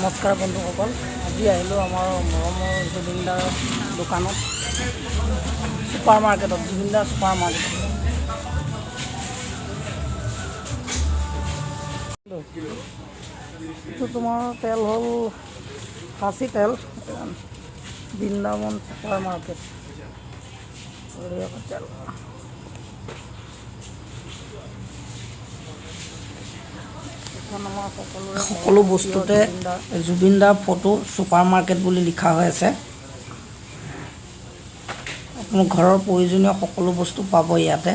নমস্কাৰ বন্ধুসকল, আজি আহিলোঁ আমাৰ মৰমৰ জুবিনদাৰ দোকানত, ছুপাৰ মাৰ্কেটত, জুবিনদাৰ ছুপাৰ মাৰ্কেটত। এইটো তোমাৰ তেল হ'ল খাচী তেল, বৃন্দাবন ছুপাৰ মাৰ্কেট তেল। সকলো বস্তুতে জুবিনদাৰ ফটো ছুপাৰ মাৰ্কেট বুলি লিখা হৈ আছে। আপোনাৰ ঘৰৰ প্ৰয়োজনীয় সকলো বস্তু পাব ইয়াতে।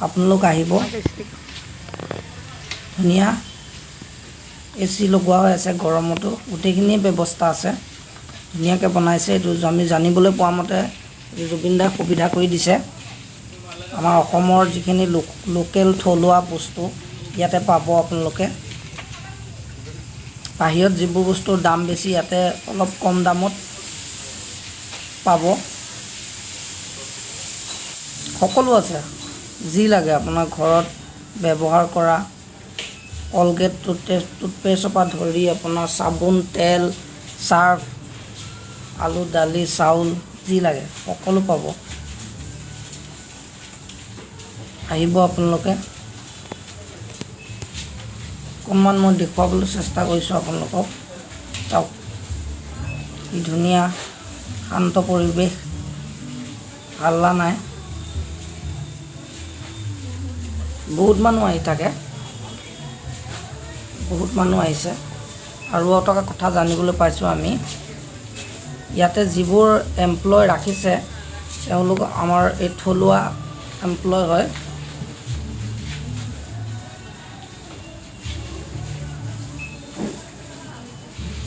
আপোনালোক আহিব। ধুনীয়া AC লগোৱা হৈ আছে, গৰমতো গোটেইখিনি ব্যৱস্থা আছে, ধুনীয়াকৈ বনাইছে। এইটো আমি জানিবলৈ পোৱা মতে জুবিনদাই সুবিধা কৰি দিছে। আমাৰ অসমৰ যিখিনি লোকেল থলুৱা বস্তু ইয়াতে পাব আপোনালোকে। বাহিৰত যিবোৰ বস্তুৰ দাম বেছি, ইয়াতে অলপ কম দামত পাব। সকলো আছে, যি লাগে আপোনাৰ ঘৰত ব্যৱহাৰ কৰা কলগেট, টুথপেষ্টৰ পৰা ধৰি আপোনাৰ চাবোন, তেল, চাৰ্ফ, আলু, দালি, চাউল, যি লাগে সকলো পাব। আহিব আপোনালোকে। অকণমান মই দেখুৱাবলৈ চেষ্টা কৰিছোঁ আপোনালোকক। চাওক কি ধুনীয়া শান্ত পৰিৱেশ, হাল্লা নাই। বহুত মানুহ আহি থাকে, বহুত মানুহ আহিছে। আৰু এটা কথা জানিবলৈ পাইছোঁ আমি, ইয়াতে যিবোৰ এমপ্লয় ৰাখিছে তেওঁলোক আমাৰ এই থলুৱা এমপ্লয় হয়।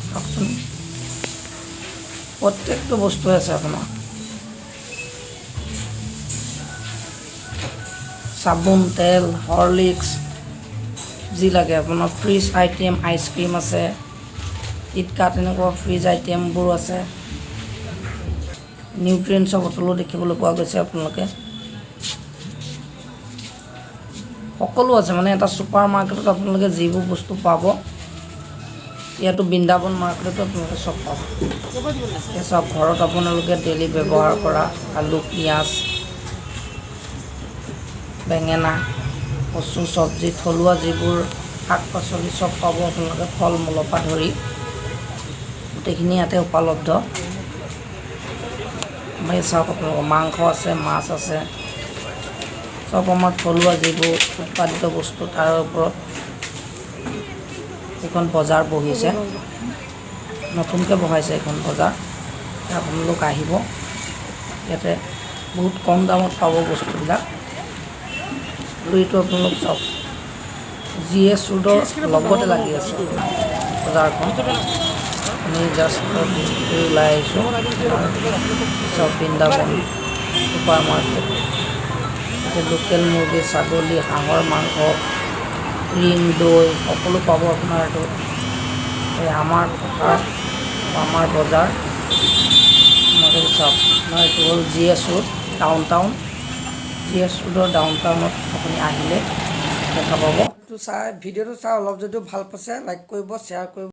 চাওকচোন, প্ৰত্যেকটো বস্তু আছে আপোনাৰ। চাবোন, তেল, হৰলিক্স, যি লাগে আপোনাৰ। ফ্ৰিজ আইটেম, আইচক্ৰীম আছে, কিটকাট, এনেকুৱা ফ্ৰিজ আইটেমবোৰ আছে। নিউট্ৰিয়েণ্টছৰ বটলো দেখিবলৈ পোৱা গৈছে আপোনালোকে। সকলো আছে, মানে এটা ছুপাৰ মাৰ্কেটত আপোনালোকে যিবোৰ বস্তু পাব ইয়াতো বৃন্দাবন মাৰ্কেটতো আপোনালোকে চব পাব। এই চব ঘৰত আপোনালোকে ডেইলি ব্যৱহাৰ কৰা আলু, পিঁয়াজ, বেঙেনা, কচু, চব্জি, থলুৱা যিবোৰ শাক পাচলি চব পাব আপোনালোকে। ফল মূলৰ পৰা ধৰি গোটেইখিনি ইয়াতে উপলব্ধ। এই চাওক আপোনালোকৰ মাংস আছে, মাছ আছে, চব আমাৰ থলুৱা যিবোৰ উৎপাদিত বস্তু তাৰ ওপৰত এইখন বজাৰ বহিছে, নতুনকৈ বহাইছে এইখন বজাৰ। আপোনালোক আহিব, ইয়াতে বহুত কম দামত পাব বস্তুবিলাক। আৰু এইটো আপোনালোক চাওক, GS ৰোডৰ লগতে লাগি আছে বজাৰখন। আমি জাষ্ট ওলাই আহিছোঁ, চব বৃন্দাবন ছুপাৰ মাৰ্কেট। লোকেল মুৰ্গী, ছাগলী, হাঁহৰ মাংস, ক্ৰীম, দৈ সকলো পাব আপোনাৰ। এইটো এই আমাৰ পথাৰ, আমাৰ বজাৰ। আপোনালোকে চাওক, এইটো হ'ল GS road down town. GS ৰোডৰ ডাউন টাউনত আপুনি আহিলে দেখা পাব। ভিডিঅ'টো চাই অলপ যদিও ভাল পাইছে লাইক কৰিব, শ্বেয়াৰ কৰিব।